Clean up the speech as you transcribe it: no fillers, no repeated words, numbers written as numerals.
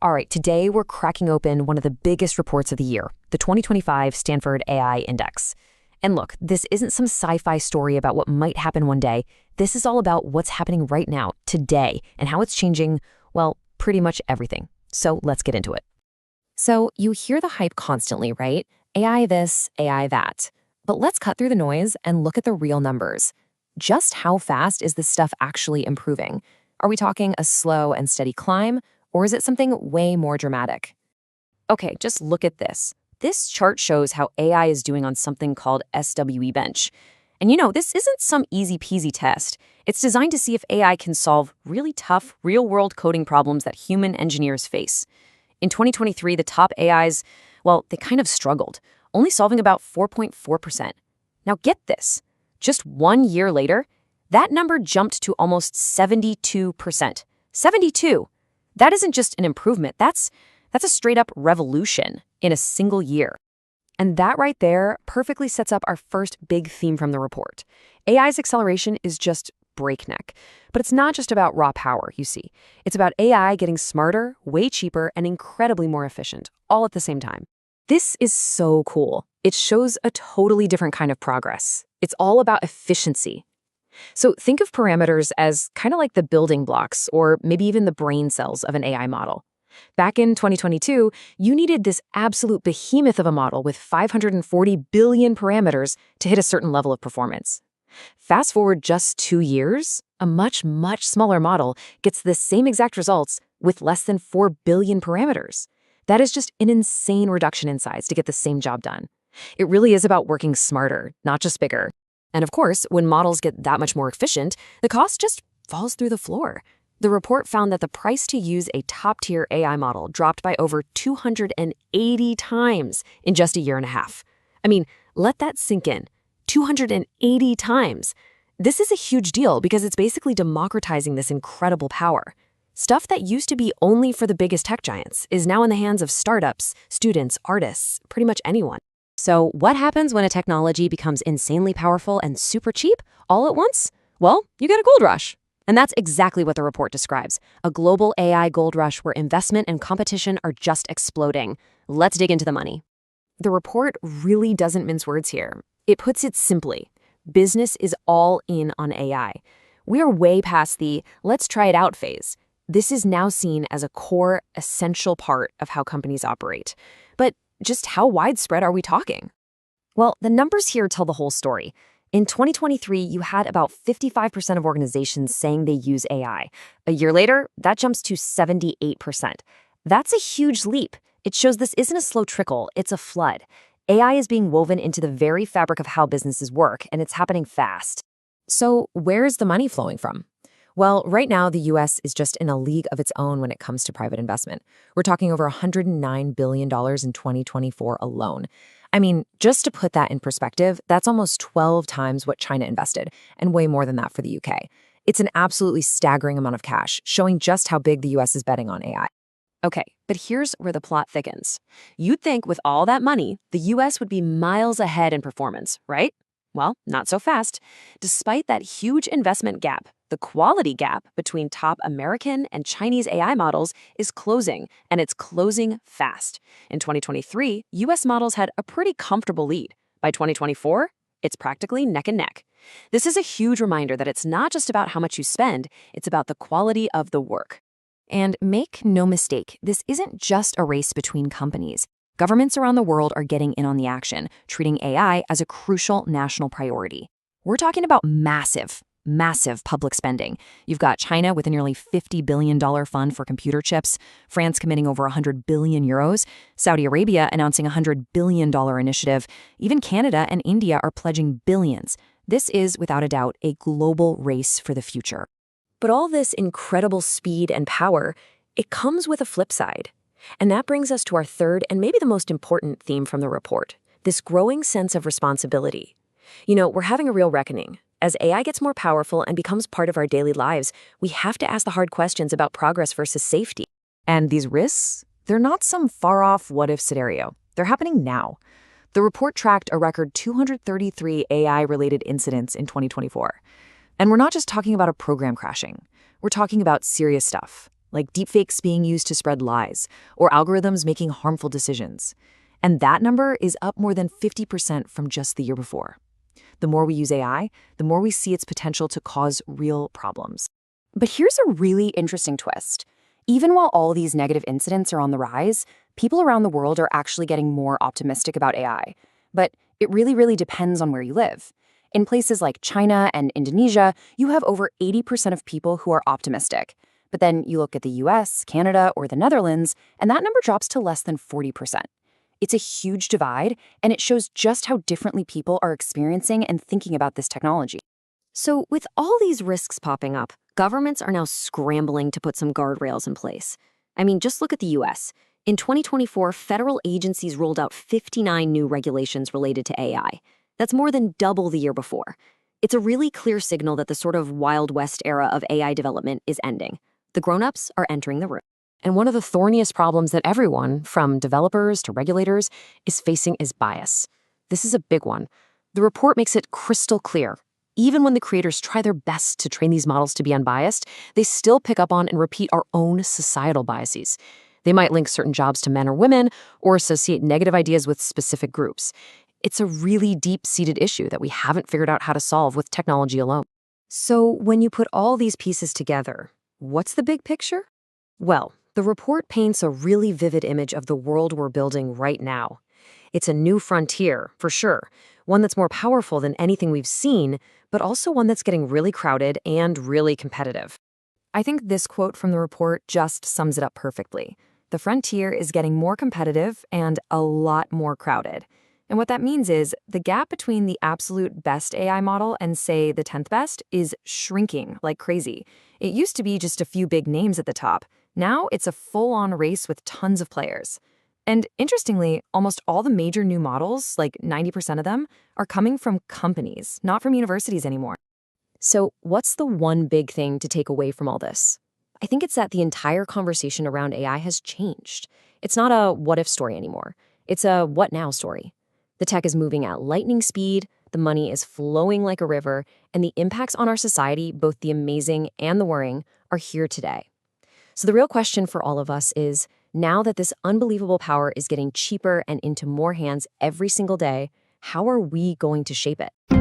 All right, today we're cracking open one of the biggest reports of the year, the 2025 Stanford AI Index. And look, this isn't some sci-fi story about what might happen one day. This is all about what's happening right now, today, and how it's changing, well, pretty much everything. So let's get into it. So you hear the hype constantly, right? AI this, AI that. But let's cut through the noise and look at the real numbers. Just how fast is this stuff actually improving? Are we talking a slow and steady climb? Or is it something way more dramatic? Okay, just look at this. This chart shows how AI is doing on something called SWE Bench. And this isn't some easy-peasy test. It's designed to see if AI can solve really tough, real-world coding problems that human engineers face. In 2023, the top AIs, well, they kind of struggled, only solving about 4.4%. Now get this. Just 1 year later, that number jumped to almost 72%. 72! That isn't just an improvement, that's a straight-up revolution in a single year. And that right there perfectly sets up our first big theme from the report. AI's acceleration is just breakneck. But it's not just about raw power, you see. It's about AI getting smarter, way cheaper, and incredibly more efficient, all at the same time. This is so cool. It shows a totally different kind of progress. It's all about efficiency. So think of parameters as kind of like the building blocks or maybe even the brain cells of an AI model. Back in 2022, you needed this absolute behemoth of a model with 540 billion parameters to hit a certain level of performance. Fast forward just 2 years, a much, much smaller model gets the same exact results with less than 4 billion parameters. That is just an insane reduction in size to get the same job done. It really is about working smarter, not just bigger. And of course, when models get that much more efficient, the cost just falls through the floor. The report found that the price to use a top-tier AI model dropped by over 280 times in just a year and a half. I mean, let that sink in. 280 times. This is a huge deal because it's basically democratizing this incredible power. Stuff that used to be only for the biggest tech giants is now in the hands of startups, students, artists, pretty much anyone. So what happens when a technology becomes insanely powerful and super cheap all at once? Well, you get a gold rush. And that's exactly what the report describes, a global AI gold rush where investment and competition are just exploding. Let's dig into the money. The report really doesn't mince words here. It puts it simply. Business is all in on AI. We are way past the let's try it out phase. This is now seen as a core, essential part of how companies operate. But just how widespread are we talking? Well, the numbers here tell the whole story. In 2023, you had about 55% of organizations saying they use AI. A year later, that jumps to 78%. That's a huge leap. It shows this isn't a slow trickle, it's a flood. AI is being woven into the very fabric of how businesses work, and it's happening fast. So where is the money flowing from? Well, right now, the U.S. is just in a league of its own when it comes to private investment. We're talking over $109 billion in 2024 alone. I mean, just to put that in perspective, that's almost 12 times what China invested, and way more than that for the UK. It's an absolutely staggering amount of cash, showing just how big the U.S. is betting on AI. Okay, but here's where the plot thickens. You'd think with all that money, the U.S. would be miles ahead in performance, right? Well, not so fast. Despite that huge investment gap, the quality gap between top American and Chinese AI models is closing, and it's closing fast. In 2023, U.S. models had a pretty comfortable lead. By 2024, it's practically neck and neck. This is a huge reminder that it's not just about how much you spend, it's about the quality of the work. And make no mistake, this isn't just a race between companies. Governments around the world are getting in on the action, treating AI as a crucial national priority. We're talking about massive public spending. You've got China with a nearly $50 billion fund for computer chips, France committing over 100 billion euros, Saudi Arabia announcing a $100 billion initiative. Even Canada and India are pledging billions. This is, without a doubt, a global race for the future. But all this incredible speed and power, it comes with a flip side. And that brings us to our third and maybe the most important theme from the report, this growing sense of responsibility. We're having a real reckoning. As AI gets more powerful and becomes part of our daily lives, we have to ask the hard questions about progress versus safety. And these risks, they're not some far-off what-if scenario. They're happening now. The report tracked a record 233 AI-related incidents in 2024. And we're not just talking about a program crashing. We're talking about serious stuff. like deepfakes being used to spread lies, or algorithms making harmful decisions. And that number is up more than 50% from just the year before. The more we use AI, the more we see its potential to cause real problems. But here's a really interesting twist. Even while all these negative incidents are on the rise, people around the world are actually getting more optimistic about AI. But it really depends on where you live. In places like China and Indonesia, you have over 80% of people who are optimistic. But then you look at the US, Canada, or the Netherlands, and that number drops to less than 40%. It's a huge divide, and it shows just how differently people are experiencing and thinking about this technology. So with all these risks popping up, governments are now scrambling to put some guardrails in place. I mean, just look at the US. In 2024, federal agencies rolled out 59 new regulations related to AI. That's more than double the year before. It's a really clear signal that the sort of Wild West era of AI development is ending. The grown-ups are entering the room. And one of the thorniest problems that everyone, from developers to regulators, is facing is bias. This is a big one. The report makes it crystal clear. Even when the creators try their best to train these models to be unbiased, they still pick up on and repeat our own societal biases. They might link certain jobs to men or women, or associate negative ideas with specific groups. It's a really deep-seated issue that we haven't figured out how to solve with technology alone. So when you put all these pieces together, what's the big picture? Well, the report paints a really vivid image of the world we're building right now. It's a new frontier, for sure, one that's more powerful than anything we've seen, but also one that's getting really crowded and really competitive. I think this quote from the report just sums it up perfectly. The frontier is getting more competitive and a lot more crowded. And what that means is the gap between the absolute best AI model and, say, the 10th best is shrinking like crazy. It used to be just a few big names at the top. Now it's a full-on race with tons of players. And interestingly, almost all the major new models, like 90% of them, are coming from companies, not from universities anymore. So what's the one big thing to take away from all this? I think it's that the entire conversation around AI has changed. It's not a what-if story anymore. It's a what-now story. The tech is moving at lightning speed, the money is flowing like a river, and the impacts on our society, both the amazing and the worrying, are here today. So the real question for all of us is, now that this unbelievable power is getting cheaper and into more hands every single day, how are we going to shape it?